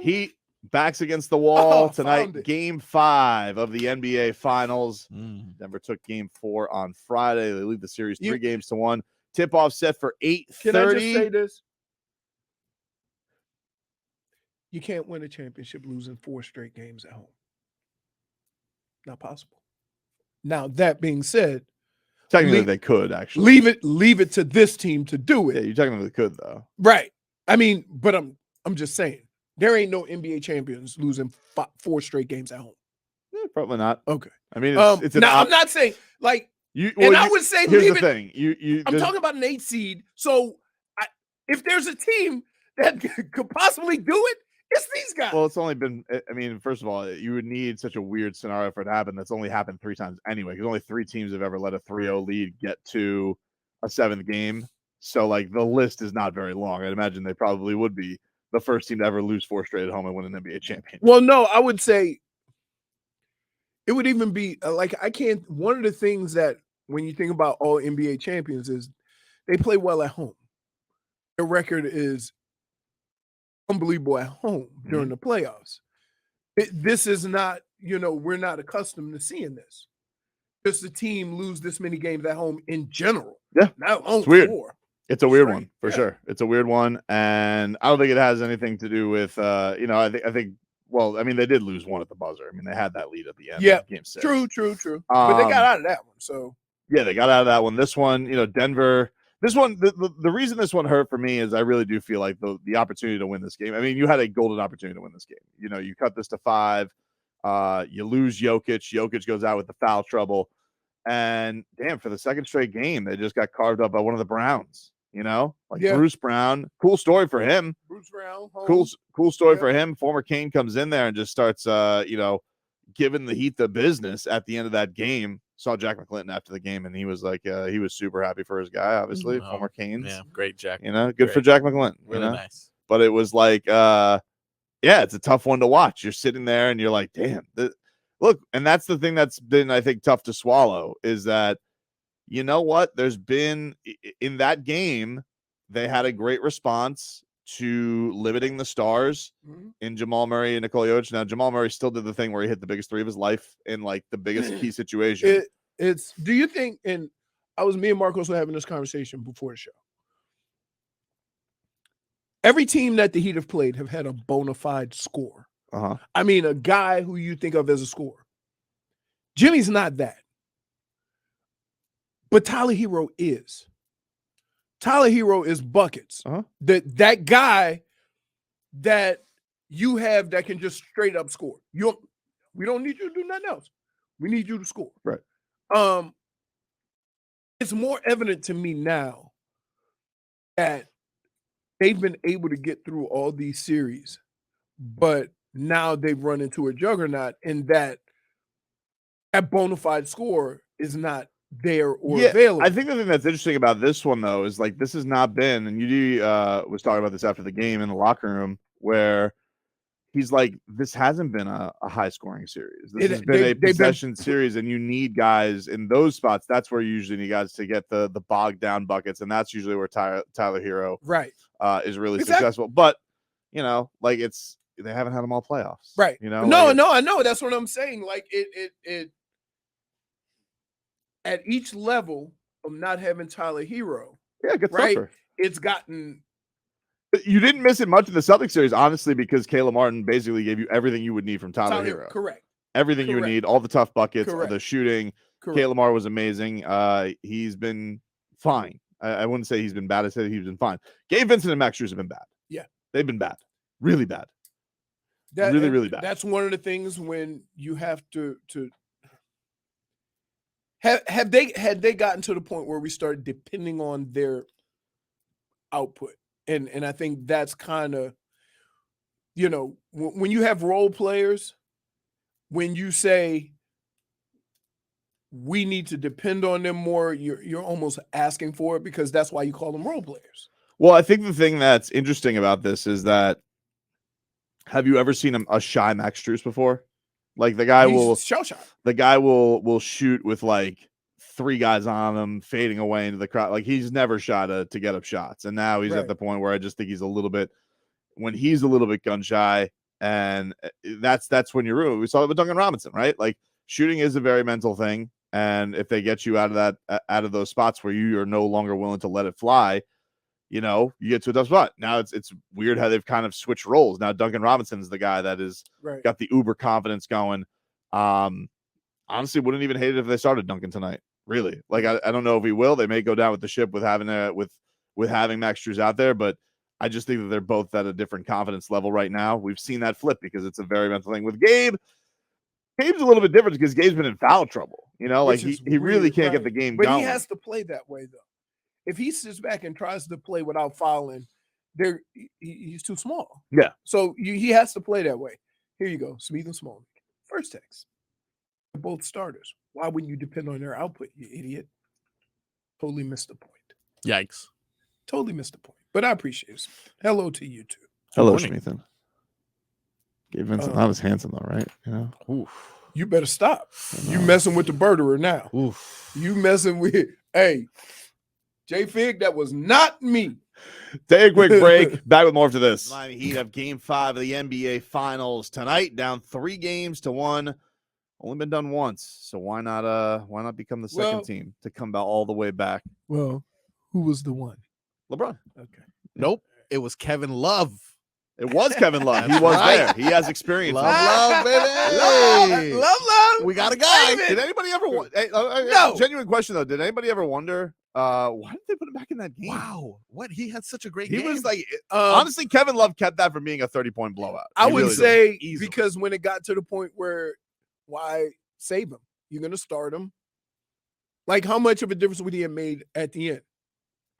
Heat backs against the wall tonight. Game 5 of the NBA Finals. Denver took Game 4 on Friday. They lead the series 3-1. Tip-off set for 8:30. Can I just say this? You can't win a championship losing 4 straight games at home. Not possible. Now, that being said, technically they could actually leave it to this team to do it. Yeah, you technically could though. Right. I mean, but I'm just saying there ain't no NBA champions losing 4 straight games at home. Yeah, probably not. Okay. I mean, it's now I'm not saying like I would say here's leave the it. Thing. I'm talking about an 8 seed. So if there's a team that could possibly do it, it's these guys. Well, it's only been, I mean, first of all, you would need such a weird scenario for it to happen. That's only happened 3 times anyway, because only 3 teams have ever let a 3-0 lead get to a 7th game. So, like, the list is not very long. I'd imagine they probably would be the first team to ever lose 4 straight at home and win an NBA championship. Well, no, I would say it would even be like one of the things that when you think about all NBA champions is they play well at home. Their record is unbelievable at home during the playoffs. This is not, we're not accustomed to seeing this. Just the team lose this many games at home in general. Yeah, it's weird. 4. It's a weird one for sure. It's a weird one, and I don't think it has anything to do with, I think. Well, I mean, they did lose one at the buzzer. I mean, they had that lead at the end. Yeah, of Game 6. True. But they got out of that one. So yeah, they got out of that one. This one, Denver. This one, the reason this one hurt for me is I really do feel like the opportunity to win this game. I mean, you had a golden opportunity to win this game. You cut this to 5. You lose Jokic. Jokic goes out with the foul trouble. And, damn, for the second straight game, they just got carved up by one of the Browns. Bruce Brown. Cool story for him. Bruce Brown. Cool story for him. Former Kane comes in there and just starts, giving the Heat the business at the end of that game. Saw Jack McClinton after the game, and he was like, he was super happy for his guy, obviously, former Canes. Yeah, great Jack. Good for Jack McClinton. Really nice. But it was like, it's a tough one to watch. You're sitting there, and you're like, damn. Look, and that's the thing that's been, I think, tough to swallow is that, you know what? There's been, in that game, they had a great response to limiting the stars in Jamal Murray and Nikola Jokic. Now, Jamal Murray still did the thing where he hit the biggest 3 of his life in, like, the biggest key situation. Do you think, and me and Marcos were having this conversation before the show. Every team that the Heat have played have had a bona fide scorer. I mean, a guy who you think of as a scorer. Jimmy's not that. But Tyler Hero is. Tyler Hero is buckets. That guy that you have that can just straight up score. We don't need you to do nothing else. We need you to score. Right. It's more evident to me now that they've been able to get through all these series, but now they've run into a juggernaut in that bona fide score is not there or available. I think the thing that's interesting about this one, though, is like this has not been, and UD was talking about this after the game in the locker room, where he's like, this hasn't been a high-scoring series. This has been a possession series, and you need guys in those spots. That's where you usually need guys to get the bogged-down buckets, and that's usually where Tyler Hero is really successful. But, like they haven't had them all playoffs. Right. No, I know. That's what I'm saying. Like, it at each level of not having Tyler Hero, it gets tougher. It's gotten. You didn't miss it much in the Celtics series, honestly, because Caleb Martin basically gave you everything you would need from Tyler Hero. Correct. Everything you would need, all the tough buckets, the shooting. Caleb Martin was amazing. He's been fine. I wouldn't say he's been bad. I said he's been fine. Gabe Vincent and Max Strus have been bad. Yeah. They've been bad. Really bad. Really bad. That's one of the things when you have to had they gotten to the point where we started depending on their output. And I think that's kind of, when you have role players, when you say we need to depend on them more, you're almost asking for it because that's why you call them role players. Well, I think the thing that's interesting about this is that, have you ever seen a shy Max Strus before? Like the guy will shoot with like 3 guys on him, fading away into the crowd. Like he's never shot to get up shots. And now he's at the point where I just think he's a little bit gun shy And that's when you're ruined. We saw it with Duncan Robinson, right? Like shooting is a very mental thing. And if they get you out of those spots where you are no longer willing to let it fly, you get to a tough spot. Now it's weird how they've kind of switched roles. Now Duncan Robinson is the guy that is got the uber confidence going. Honestly, wouldn't even hate it if they started Duncan tonight. Really, like I don't know if he will. They may go down with the ship with having having Max Strus out there, but I just think that they're both at a different confidence level right now. We've seen that flip because it's a very mental thing. With Gabe, Gabe's a little bit different because Gabe's been in foul trouble. Like he really can't get the game going. But he has to play that way though. If he sits back and tries to play without fouling, he's too small. Yeah. So he has to play that way. Here you go, Smith and Smalling. First text. They're both starters. Why wouldn't you depend on their output, you idiot? Totally missed the point. Yikes. Totally missed the point. But I appreciate it. Hello to you too. Hello, Schmeathan. Gabe Vincent, not as handsome though, right? Oof. You better stop. You messing with the birderer now. Oof. You messing with J Fig, that was not me. Take a quick break. Back with more after this. Miami Heat have Game 5 of the NBA Finals tonight, down 3-1. Only been done once, so why not become the second team to come all the way back? Well, who was the one? LeBron. Okay. Nope. It was Kevin Love. It was Kevin Love. He was there. He has experience. Love, baby. Love. We got a guy. Did anybody ever No. Genuine question though. Did anybody ever wonder why did they put him back in that game? Wow. What? He had such a great He game. was like honestly, Kevin Love kept that from being a 30-point blowout. I would say did. because when it got to the point where why save him? You're gonna start him. Like how much of a difference would he have made at the end?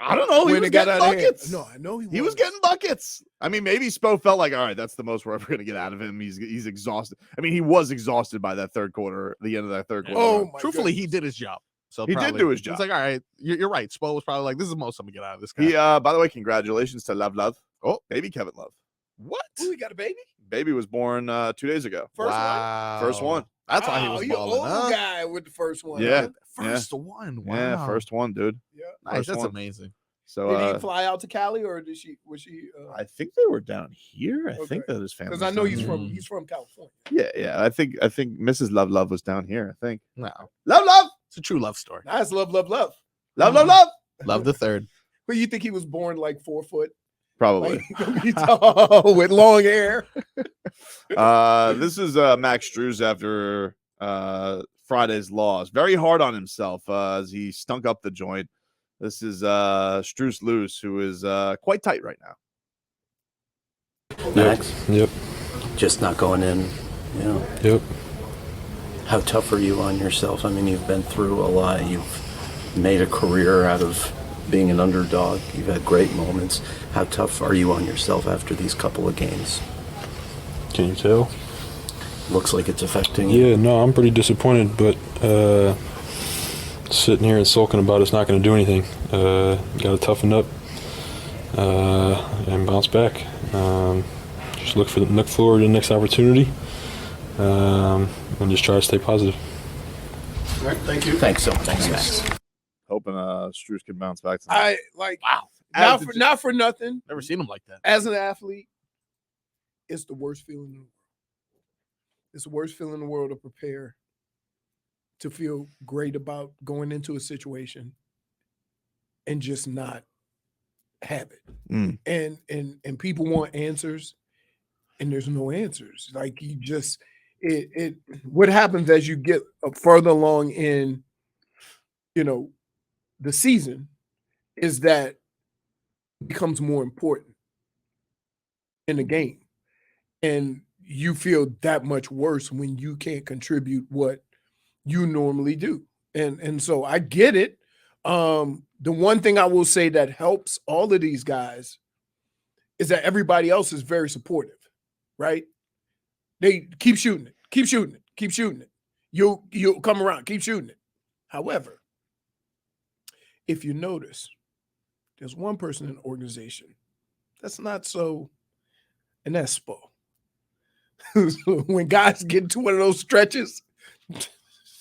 I don't know. He was getting buckets. No, I know he was getting buckets. I mean, maybe Spo felt like, all right, that's the most we're ever going to get out of him. He's exhausted. I mean, he was exhausted by that third quarter, the end of that third quarter. Oh, my truthfully, goodness. he did his job. So he did do his job. He's like, all right, you're right. Spo was probably like, this is the most I'm going to get out of this guy. He, by the way, congratulations to Love. Oh, baby Kevin Love. What? Ooh, he got a baby? Baby was born 2 days ago. First one. That's why he was you balling. old guy with the first one. Yeah. First one. Wow. Yeah, first one, dude. Yeah. Nice. That's one. amazing. So did he fly out to Cali or was she I think they were down here. I think that his family. because I know he's from California. Yeah. I think Mrs. Love was down here. I think. No. Love. It's a true love story. Nice love. Love. Love the third. But you think he was born like 4 foot? Probably. Like, tall, with long hair. This is Max Strus after Friday's loss. Very hard on himself as he stunk up the joint. This is Strus Loose, who is quite tight right now. Max? Yep. Just not going in, Yep. How tough are you on yourself? I mean, you've been through a lot. You've made a career out of being an underdog. You've had great moments. How tough are you on yourself after these couple of games? Can you tell? Looks like it's affecting you. Yeah, no, I'm pretty disappointed, but sitting here and sulking about it's not going to do anything. Got to toughen up and bounce back. Just look forward to the next opportunity and just try to stay positive. All right, thank you. Thanks so much, Max. Hoping Strus can bounce back tonight. Wow. Not for nothing. Never seen him like that. As an athlete, it's the worst feeling in the world. It's the worst feeling in the world to prepare, to feel great about going into a situation and just not have it. And people want answers and there's no answers. Like you just what happens as you get further along in the season is that it becomes more important in the game. And you feel that much worse when you can't contribute what you normally do. And so I get it. The one thing I will say that helps all of these guys is that everybody else is very supportive, right? They keep shooting it, keep shooting it, keep shooting it. You'll come around, keep shooting it. However, if you notice, there's one person in the organization that's not so, and that's Spo. When guys get into one of those stretches,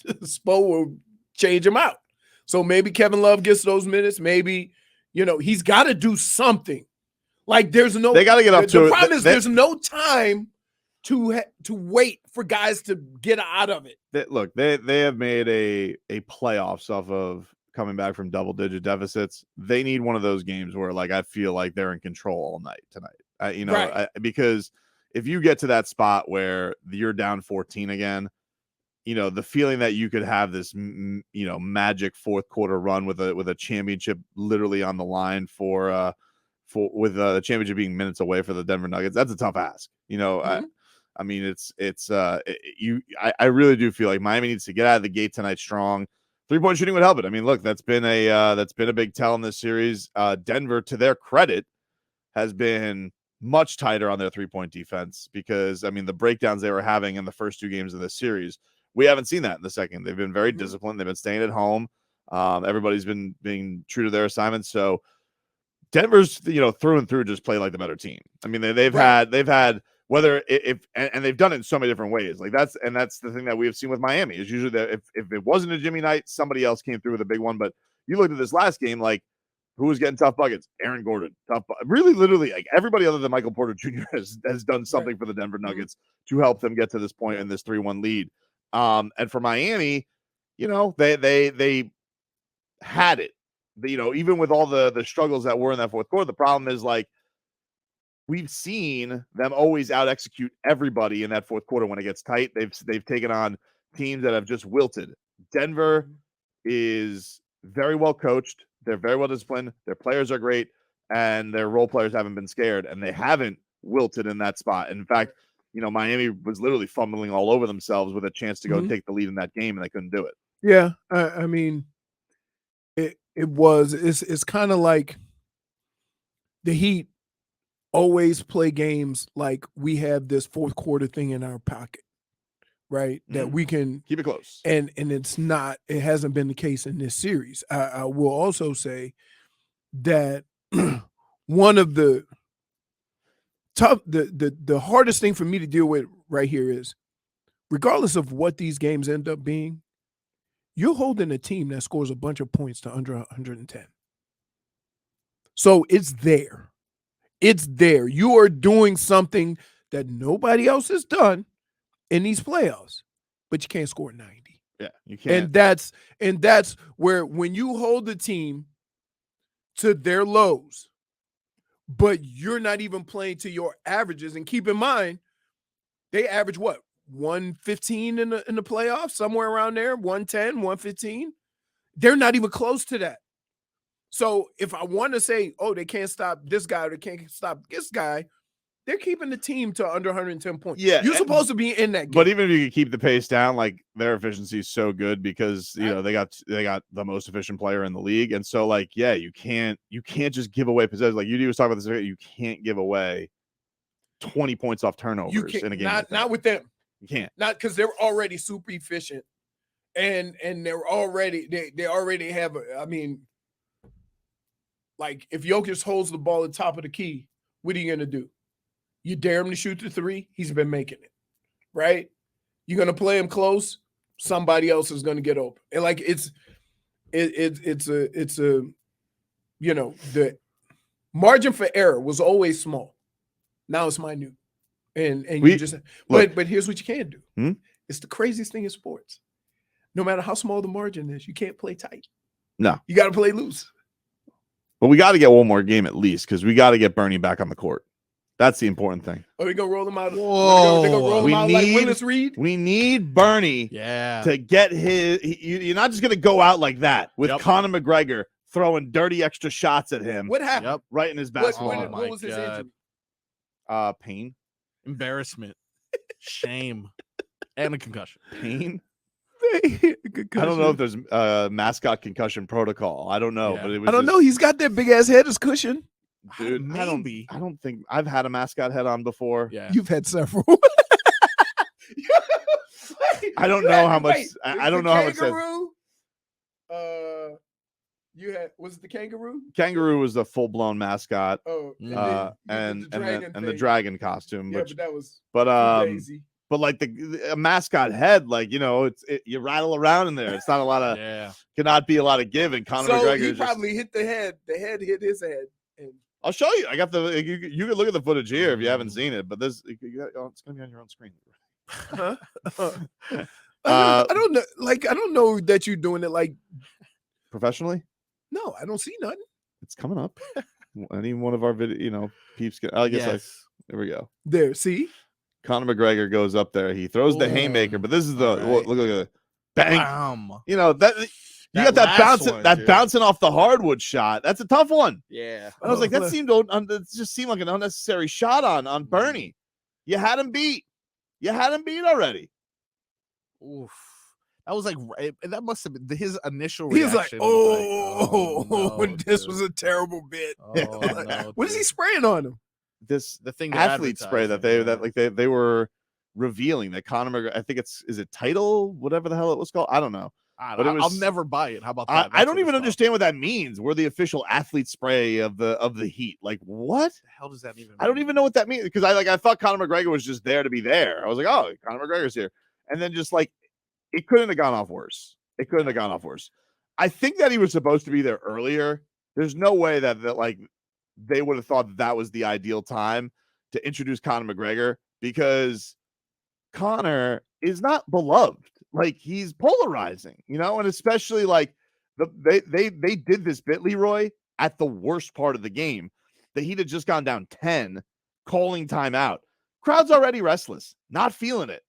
Spo will change them out. So maybe Kevin Love gets those minutes. Maybe, he's got to do something. Like they got to get up to it. The problem is there's no time to wait for guys to get out of it. They have made a playoffs off of coming back from double-digit deficits. They need one of those games where, like, I feel like they're in control all night tonight. Because if you get to that spot where you're down 14 again, the feeling that you could have this, magic fourth quarter run with a championship literally on the line with the championship being minutes away for the Denver Nuggets, that's a tough ask. I mean, I really do feel like Miami needs to get out of the gate tonight strong. 3-point shooting would help it. I mean, look, that's been a big tell in this series. Denver, to their credit, has been much tighter on their 3-point defense because, I mean, the breakdowns they were having in the first 2 games of this series, we haven't seen that in the second. They've been very disciplined. They've been staying at home. Everybody's been being true to their assignments. So Denver's, through and through just play like the better team. I mean, they've had whether and they've done it in so many different ways. Like that's the thing that we have seen with Miami is usually that if it wasn't a Jimmy night, somebody else came through with a big one. But you looked at this last game, like who was getting tough buckets? Aaron Gordon, really, literally, like everybody other than Michael Porter Jr. has done something for the Denver Nuggets to help them get to this point in this 3-1 lead. And for Miami, they had it. Even with all the struggles that were in that fourth quarter, the problem is like we've seen them always out execute everybody in that fourth quarter when it gets tight. They've taken on teams that have just wilted. Denver is very well coached. They're very well disciplined. Their players are great, and their role players haven't been scared, and they haven't wilted in that spot. In fact, Miami was literally fumbling all over themselves with a chance to go take the lead in that game, and they couldn't do it. Yeah, I mean, it's kind of like the Heat always play games like we have this fourth quarter thing in our pocket, right? That we can keep it close. And it hasn't been the case in this series. I will also say that one of the hardest thing for me to deal with right here is, regardless of what these games end up being, you're holding a team that scores a bunch of points to under 110. So it's there. It's there. You are doing something that nobody else has done in these playoffs, but you can't score 90. Yeah, you can't. And that's where when you hold the team to their lows, but you're not even playing to your averages. And keep in mind, they average what? 115 in the playoffs, somewhere around there, 110, 115. They're not even close to that. So if I want to say, oh, they can't stop this guy or they can't stop this guy, they're keeping the team to under 110 points. Yeah, you're supposed to be in that game. But even if you could keep the pace down, like their efficiency is so good because they got the most efficient player in the league, and so like you can't just give away possessions. Like you was talking about this, you can't give away 20 points off turnovers in a game. Not with them. You can't. Not because they're already super efficient, and they're already they already have. I mean, like if Jokic holds the ball at the top of the key, what are you gonna do? You dare him to shoot the 3? He's been making it, right? You're gonna play him close. Somebody else is gonna get open, and like it's a the margin for error was always small. Now it's minute. And but here's what you can do. It's the craziest thing in sports. No matter how small the margin is, you can't play tight. No. You got to play loose. But we got to get one more game at least because we got to get Bernie back on the court. That's the important thing. Oh, they're going to roll him out. Whoa. They're going to roll him out like Willis Reed? We need Bernie to get you're not just going to go out like that with Conor McGregor throwing dirty extra shots at him. What happened? Right in his basketball. What was his injury? Pain. Embarrassment, shame, and a concussion. Pain. I don't know if there's mascot concussion protocol. I don't know, but it was. I don't know. He's got that big ass head as cushion, dude. Maybe. I don't think I've had a mascot head on before. Yeah, you've had several. I don't know how much. I don't know how much. You had was it the kangaroo? Kangaroo was a full blown mascot. Oh, and the dragon costume. Yeah, but that was. Crazy. But like a mascot head, like you rattle around in there. It's not a lot of cannot be a lot of give. And Conor McGregor he probably hit the head. The head hit his head, and I'll show you. I got the. You can look at the footage here if you haven't seen it, but this it's gonna be on your own screen. I don't know. Like, I don't know that you're doing it like Professionally, no, I don't see nothing. it's coming up. Any one of our video, peeps can. I guess Yes. there we go. There, see? Conor McGregor goes up there. He throws the haymaker, but this is the Alright. look at it. Bang. Bam. That you got That that last bouncing one, that dude. bouncing off the hardwood shot. That's a tough one. Yeah. I was like, that look. it just seemed like an unnecessary shot on Bernie. You had him beat. You had him beat already. Oof. That was like that must have been his initial He reaction. was like, no, this dude. was a terrible bit. Oh, no, What is he dude. spraying on him? The thing they're athlete spray advertising, they were revealing that Conor McGregor. I think is it title, whatever the hell it was called. I don't know. But it was- I'll never buy it. How about I that? don't That's what even it's understand what that means. We're the official athlete spray of the Heat. Like what? called. The hell does that even? I don't mean? even know what that means because I thought Conor McGregor was just there to be there. I was like, oh, Conor McGregor's here, and then just like it couldn't have gone off worse. It couldn't have gone off worse. I think that he was supposed to be there earlier. There's no way that like they would have thought that was the ideal time to introduce Conor McGregor because Conor is not beloved. Like he's polarizing, and especially like they did this bit, Leroy, at the worst part of the game. The Heat had just gone down 10, calling timeout. Crowd's already restless, not feeling it.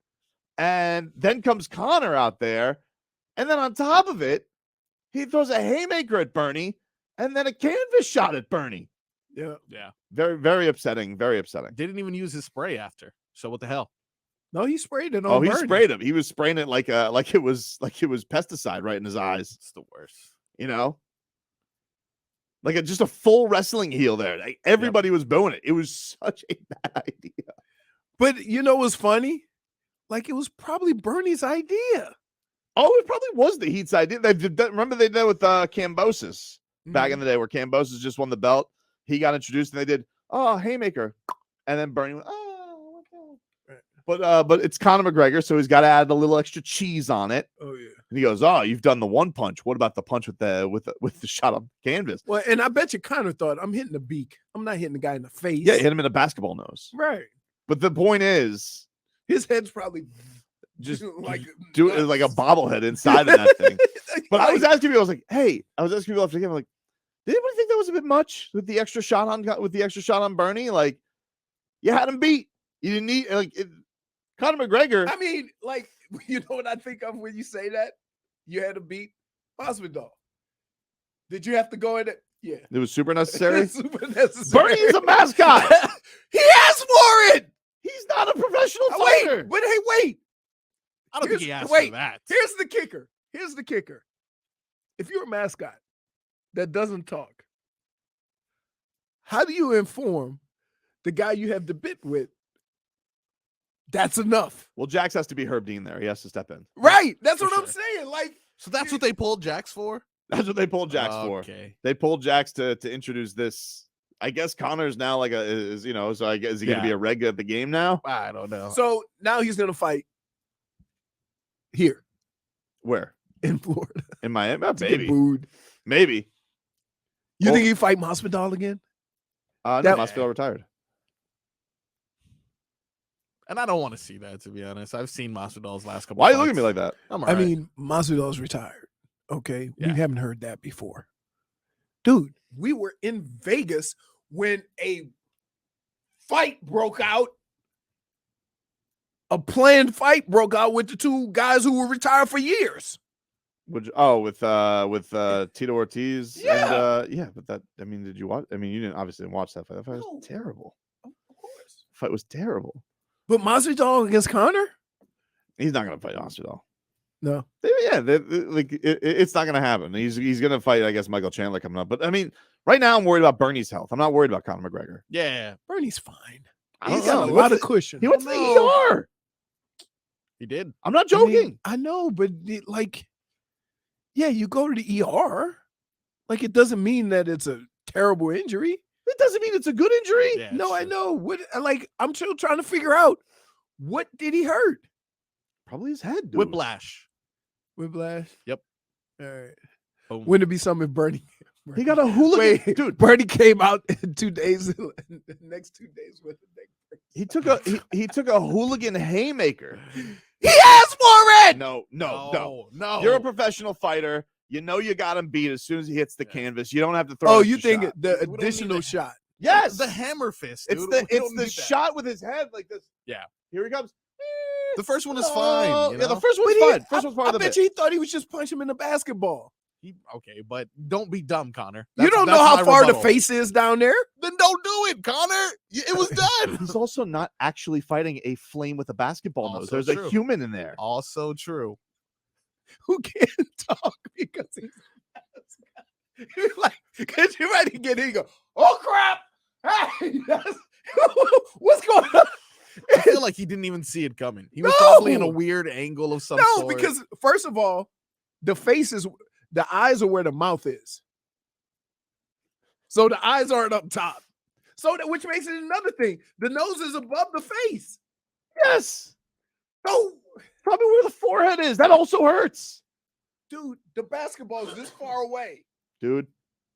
And then comes Conor out there, and then on top of it, he throws a haymaker at Bernie, and then a canvas shot at Bernie. Yeah. Yeah. Very, very upsetting. Very upsetting. Didn't even use his spray after. So what the hell? No, he sprayed it on Oh, he Bernie. sprayed him. He was spraying it like it was pesticide right in his eyes. It's the worst. Like just a full wrestling heel there. Like everybody was booing it. It was such a bad idea. But you know what's funny? Like it was probably Bernie's idea. Oh, it probably was the Heat's idea. Remember they did with Kambosos back in the day where Kambosos just won the belt. He got introduced and they did haymaker, and then Bernie went what the hell? But it's Conor McGregor, so he's got to add a little extra cheese on it. Oh yeah. And he goes, "Oh, you've done the one punch. What about the punch with the shot on canvas?" Well, and I bet you Conor thought I'm hitting the beak. I'm not hitting the guy in the face. Yeah, hit him in a basketball nose. Right. But the point is, His head's probably just like do it like a bobblehead inside of that thing. But I was asking people, I was like, "Hey," I was asking people after the game, I'm like, "Did anybody think that was a bit much with the extra shot on Bernie? Like, you had him beat. You didn't need Conor McGregor." I mean, like, you know what I think of when you say that? You had to beat Masvidal. Did you have to go in it? Yeah. It was super necessary. Super necessary. Bernie is a mascot. He asked for it. He's not a professional fighter. Wait, but hey, wait. I don't think he Here's- asked wait, for that. Here's the kicker. Here's the kicker. If you're a mascot that doesn't talk, how do you inform the guy you have the bit with? That's enough. Well, Jax has to be Herb Dean there. He has to step in. Right. That's For what I'm sure. saying. Like, So that's what they pulled Jax for? That's what they pulled Jax for. Okay. They pulled Jax to introduce this. I guess Connor's now like so I guess is he going to be Yeah. a regular at the game now? I don't know. so now he's gonna fight here Where? in Florida. In Miami? To get Maybe. booed. Maybe. You Well- think he fight Masvidal again? No, That- Masvidal retired. And I don't want to see that, to be honest. I've seen Masvidal's last couple. Why are you looking at fights. me like that? I'm I alright. mean, Masvidal's retired. Okay, Yeah. you haven't heard that before, dude. We were in Vegas when a fight broke out. A planned fight broke out with the two guys who were retired for years. With Tito Ortiz. Yeah. And, but that did you watch? You didn't obviously watch that fight. That fight No. was terrible. Of course. That fight was terrible. But Masvidal against Conor? He's not going to fight Masvidal. No. It's not going to happen. He's going to fight, I guess, Michael Chandler coming up. But right now I'm worried about Bernie's health. I'm not worried about Conor McGregor. yeah, Bernie's fine. I don't He's got know. a lot of cushion. He went to the No. ER. he did. I'm not I mean, joking. I know, but yeah, you go to the ER. Like, it doesn't mean that it's a terrible injury. It doesn't mean it's a good injury. Yeah, No, I true. know. What I'm still trying to figure out what did he hurt? Probably his head, dude. Whiplash. Whiplash. Yep. All right. Boom. Wouldn't it be something if Bernie He got a hooligan. Wait, Dude, Bernie came out in 2 days. The next 2 days with the neck brace. he took a hooligan haymaker. He asked for it. No. no. You're a professional fighter. You know you got him beat as soon as he hits the canvas. You don't have to throw. Oh, an you extra think shot. the We don't need additional that. shot? Yes, The hammer fist. It's Dude. the We don't need that. shot with his head like this. Yeah. Here he comes. The first one is fine. You Yeah, know? the first one's But fine. First one's part I of the bet bit. you he thought he was just punching him in the basketball. Okay, but don't be dumb, Connor. You don't know that's how my far rebuttal. the face is down there. Then don't do it, Connor. It was done. He's also not actually fighting a flame with a basketball nose. Also There's true. a human in there. Also true. Who can't talk because he's like, because you're ready to get in. You go, oh crap! Hey, what's going on? I feel like he didn't even see it coming. He was No! probably in a weird angle of some No, sort. because first of all, the eyes are where the mouth is. So the eyes aren't up top. So that, which makes it another thing. The nose is above the face. Yes, So, probably where the forehead is. That also hurts, dude, the basketball is this far away. dude.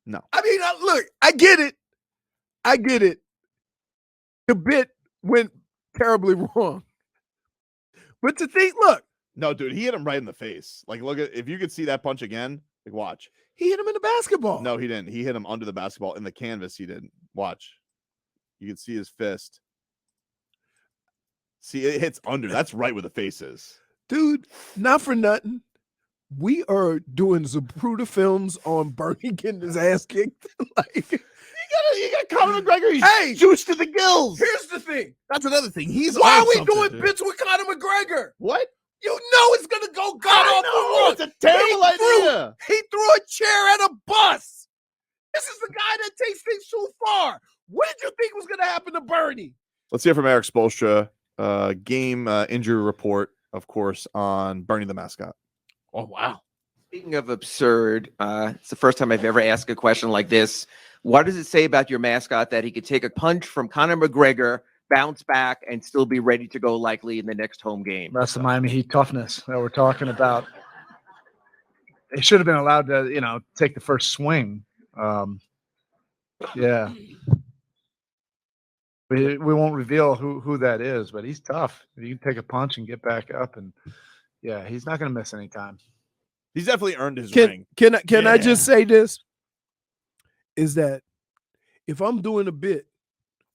No, I mean, look, I get it. The bit went terribly wrong. But to think, look, no, dude. He hit him right in the face. Like, look at if you could see that punch again. Like, watch. he hit him in the basketball. No, he didn't. He hit him under the basketball in the canvas. He didn't. Watch. You can see his fist. See, it hits under. That's right where the face is. Dude, not for nothing. We are doing Zapruder films on Bernie getting his ass kicked. Like, You got Conor McGregor. He's hey, juiced to the gills. here's the thing. that's another thing. He's Why on are we something, doing dude. bits with Conor McGregor? What? You know it's gonna go god I awful know, wrong. it's a terrible idea. He threw a chair at a bus. This is the guy that takes things too far. What did you think was gonna happen to Bernie? Let's hear from Eric Spoelstra. Game injury report, of course, on Bernie the mascot. Oh wow. Speaking of absurd, it's the first time I've ever asked a question like this. What does it say about your mascot that he could take a punch from Conor McGregor, bounce back, and still be ready to go likely in the next home game? That's the Miami Heat toughness that we're talking about. They should have been allowed to, take the first swing. Yeah. We won't reveal who that is, but he's tough. You can take a punch and get back up, and yeah, he's not going to miss any time. He's definitely earned his ring. Can I Yeah. just say this? Is that if I'm doing a bit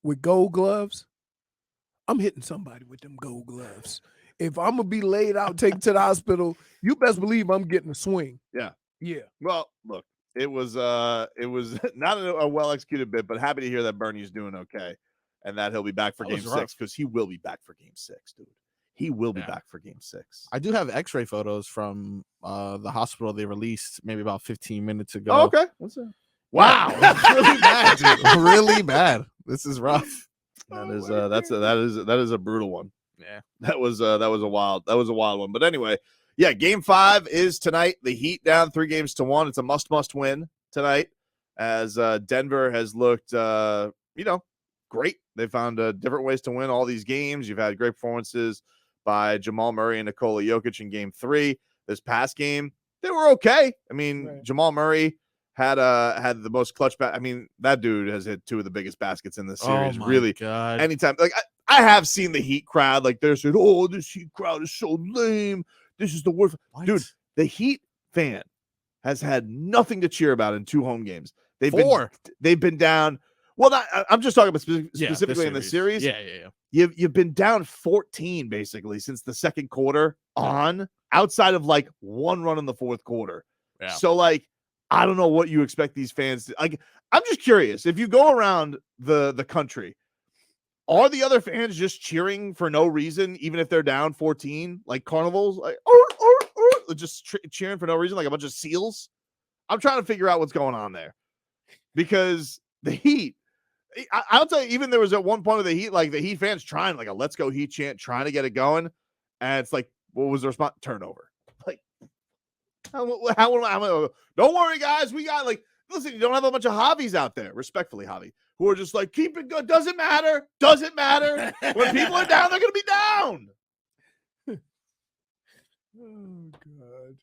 with gold gloves, I'm hitting somebody with them gold gloves. If I'm gonna be laid out, taken to the hospital, you best believe I'm getting a swing. Yeah. Yeah. Well, look, it was not a well executed bit, but happy to hear that Bernie's doing okay and that he'll be back for That game was rough. 6 because he will be back for game 6, dude. He will be Yeah. back for game 6. I do have X-ray photos from the hospital they released maybe about 15 minutes ago. Oh, okay. What's that? Wow. It's really bad, dude. Really bad. This is rough. That is a brutal one. Yeah. That was a wild one. But anyway, yeah, game 5 is tonight. The Heat down 3-1. It's a must win tonight as Denver has looked great. They found different ways to win all these games. You've had great performances by Jamal Murray and Nikola Jokic in game 3. This past game, they were okay. I mean, Right. Jamal Murray had the most clutch I mean, that dude has hit 2 of the biggest baskets in this series. Oh my Really, God. anytime. Like I have seen the Heat crowd like they're saying, "Oh, this Heat crowd is so lame. This is the worst." What? Dude, the Heat fan has had nothing to cheer about in 2 home games. They've been down. Well, I'm just talking about specifically in the series. Yeah. You've been down 14 basically since the second quarter on, outside of like one run in the fourth quarter. Yeah. So like, I don't know what you expect these fans to like. I'm just curious. If you go around the country, are the other fans just cheering for no reason, even if they're down 14, like carnivals, like just cheering for no reason, like a bunch of seals? I'm trying to figure out what's going on there because the Heat. I'll tell you, even there was at one point of the Heat, like the Heat fans trying like a "Let's Go Heat" chant, trying to get it going, and it's like, what was the response? Turnover. Like, how don't worry, guys, we got like. Listen, you don't have a bunch of hobbies out there, respectfully, Javi, who are just like, keep it good. Doesn't matter. Doesn't matter. When people are down, they're going to be down. Oh God.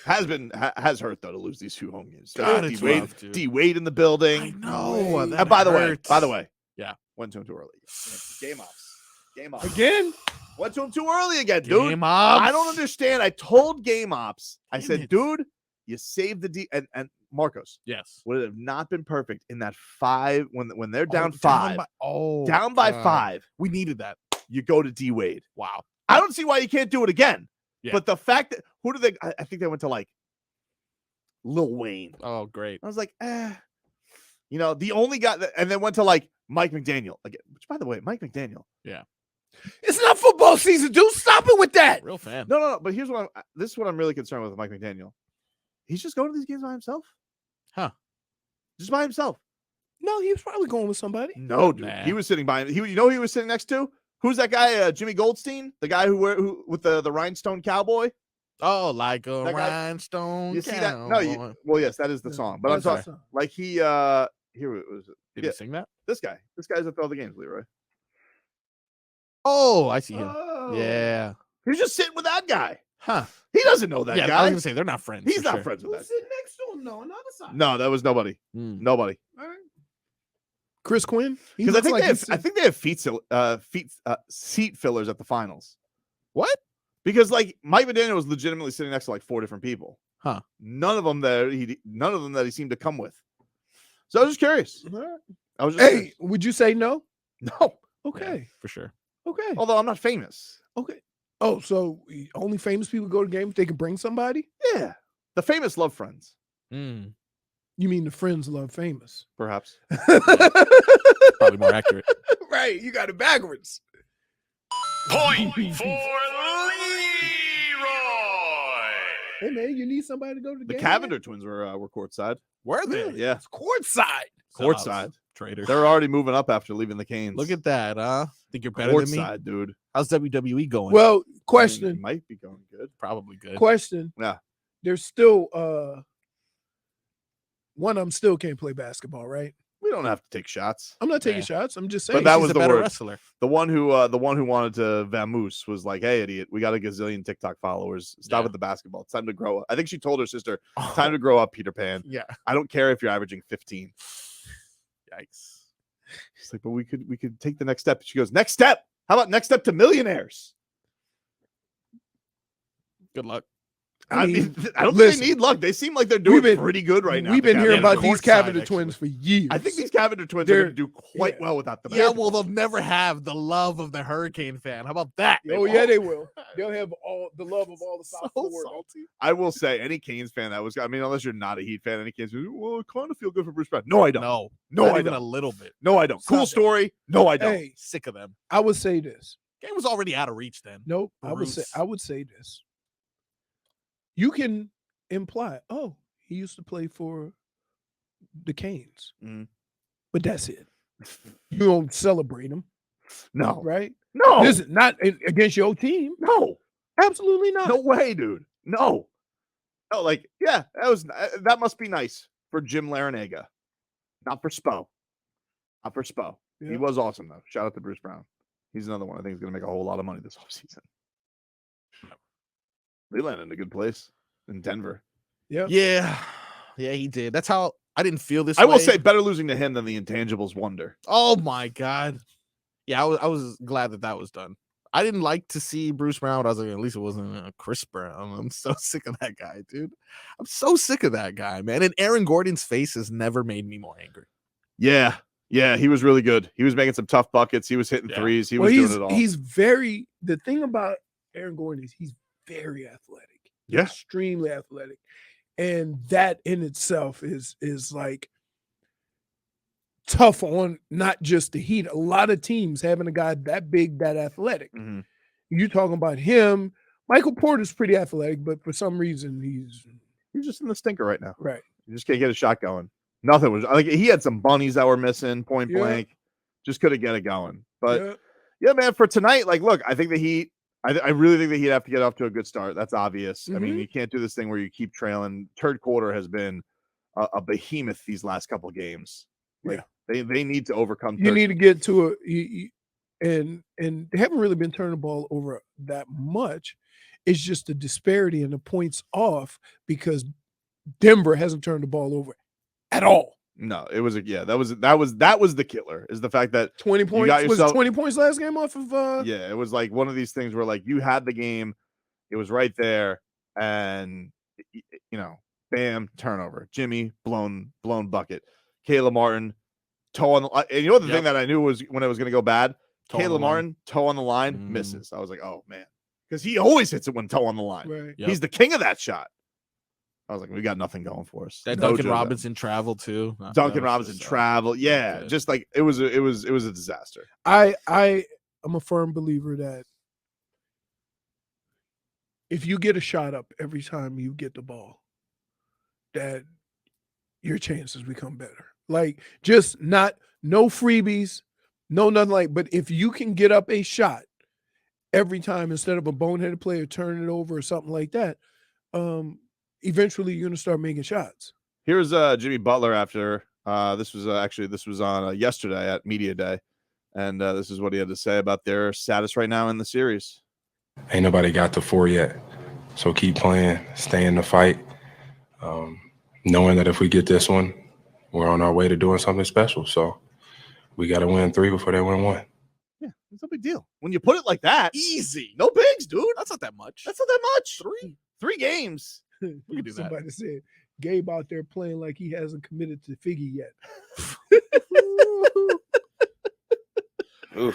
has hurt though to lose these 2 home games. God, D it's Wade, rough, dude. D Wade in the building. I know. And That by the hurts. way, Yeah. went to him too early. Game ops. Again? Went to him too early again, dude. Game ops. I don't understand. I told Game Ops. I Damn said, it. dude, you saved the D and Marcos. Yes. Would it have not been perfect in that 5 when they're down Oh, 5, down by God. 5, We needed that. you go to D Wade. Wow. I don't see why you can't do it again. Yeah. But the fact that I think they went to like Lil Wayne. Oh, great. I was like, the only guy that, and then went to like Mike McDaniel again, which by the way, Mike McDaniel. It's not football season, dude. Stop it with that. Real fan. No. But this is what I'm really concerned with Mike McDaniel. He's just going to these games by himself. Huh. Just by himself. No, he was probably going with somebody. No, dude. Nah. He was sitting by him. Who he was sitting next to? Who's that guy? Jimmy Goldstein, the guy who with the rhinestone cowboy. Oh, like a That guy- rhinestone. You see that? No, well, yes, that is the song. But I'm That's talking awesome. like he here it was. Did Yeah, he sing that? this guy's at all the games, Leroy. Oh, I see him. Oh. Yeah. He's just sitting with that guy. Huh. He doesn't know that Yeah, I guy. was gonna say they're not friends. He's for not sure. friends with Who's that. sitting next to him? No, on the other side. No, that was nobody. Mm. Nobody. All right. Chris Quinn. He Because I looks think like they he's have, I think they have seat fillers at the finals. What? Because like Mike McDaniel was legitimately sitting next to like 4 different people. Huh. None of them that he seemed to come with. So I was just curious. All right. I was just Hey, curious. would you say no? No. Okay. For sure. Okay. Although I'm not famous. Okay. Oh, so only famous people go to games if they can bring somebody? Yeah. The famous love friends, Mm. You mean the friends love famous? perhaps. Probably more accurate. Right. You got it backwards. Point for Leroy. Hey man, you need somebody to go to the The game. Cavender twins were courtside. Were they? Really? Yeah. It's courtside. Courtside. Traitor. They're already moving up after leaving the Canes. Look at that, huh? Think you're better than me? courtside, dude. How's WWE going? Well, I mean, question. it might be going good. Probably good. Question. Yeah. There's still one of them still can't play basketball, right? We don't have to take shots. I'm not taking Yeah. shots. I'm just saying. But that She's was a the better word. wrestler. The one who wanted to vamoose was like, "Hey, idiot, we got a gazillion TikTok followers. Stop Yeah. with the basketball. It's time to grow up." I think she told her sister, "Time to grow up, Peter Pan. Yeah. I don't care if you're averaging 15." Yikes. She's like, "But we could take the next step." She goes, "Next step? How about next step to millionaires?" Good luck. I mean, I don't listen, think they need luck. They seem like they're doing been- pretty good right now. We've the been hearing Cavender about twins. these courtside, Cavender actually. twins for years. I think these Cavender twins are They're- going to do quite yeah. well without the Yeah, basketball. well, they'll never have the love of the Hurricane fan. How about that? Oh yeah, they will. They'll have all the love of all the South So Florida. salty. I will say, any Canes fan that was, I mean, unless you're not a Heat fan, any Canes fan, well, I kind of feel good for Bruce Brown. No, I don't. No, No, not I even don't. a little bit. No, I don't. Cool Stop it. story. No, I don't. Hey, Sick of them. I would say this. Game was already out of reach then. Nope. Bruce. I would say this. You can imply, oh, he used to play for the Canes. Mhm. But that's it. You don't celebrate him, No. right? No. This is not against your team. No. Absolutely not. No way, dude. No. No, like, yeah, that must be nice for Jim Larinaga. Not for Spo. Not for Spo. He Yeah. was awesome, though. Shout out to Bruce Brown. He's another one I think is going to make a whole lot of money this offseason. They landed in a good place in Denver. Yeah. Yeah. Yeah, he did. That's how I didn't feel this I will way. say better losing to him than the intangibles wonder. Oh my God. Yeah, I was glad that was done. I didn't like to see Bruce Brown, but I was like, at least it wasn't Chris Brown. I'm so sick of that guy, dude. I'm so sick of that guy, man. And Aaron Gordon's face has never made me more angry. Yeah. Yeah, he was really good. He was making some tough buckets. He was hitting Yeah. threes. He Well, was doing it all. he's very, the thing about Aaron Gordon is he's very athletic. Yeah. Extremely athletic. And that in itself is like tough on not just the Heat. A lot of teams having a guy that big, that athletic. Mhm. You talking about him. Michael Porter's pretty athletic, but for some reason He's just in the stinker right now. right. You just can't get a shot going. Nothing was like he had some bunnies that were missing, point Yeah. blank. Just couldn't get it going. But Yeah. yeah, man, for tonight, like, look, I think the Heat, I really think the Heat have to get off to a good start. That's obvious. I mean, Mhm. you can't do this thing where you keep trailing. Third quarter has been a behemoth these last couple games. Like, they need to overcome. You need to get to and they haven't really been turning the ball over that much. It's just the disparity in the points off because Denver hasn't turned the ball over at all. No, it was that was the killer. Is the fact that 20 points was it 20 points last game off of yeah, it was like one of these things where like you had the game, it was right there, and bam, turnover. Jimmy blown bucket. Caleb Martin toe on the line. And you know what the thing that I knew was when it was going to go bad? Caleb Martin toe on the line misses. I was like, oh man, because he always hits it when toe on the line. Right. Yep. He's the king of that shot. I was like, we got nothing going for us. That No Duncan joke. Robinson travel too. Duncan Robinson travel. Yeah, good. just like it was a disaster. I'm a firm believer that if you get a shot up every time you get the ball, that your chances become better. Like just no freebies, no nothing like, but if you can get up a shot every time instead of a boneheaded player turning it over or something like that, eventually you're going to start making shots. Here's Jimmy Butler after this was on yesterday at Media Day, and this is what he had to say about their status right now in the series. Ain't nobody got to 4 yet, so keep playing, stay in the fight, knowing that if we get this one, we're on our way to doing something special. So we got to win 3 before they win 1. Yeah, it's no big deal when you put it like that. Easy. No bigs, dude. That's not that much. That's not that much. Three games. We can do that. Somebody said Gabe out there playing like he hasn't committed to Figgy yet.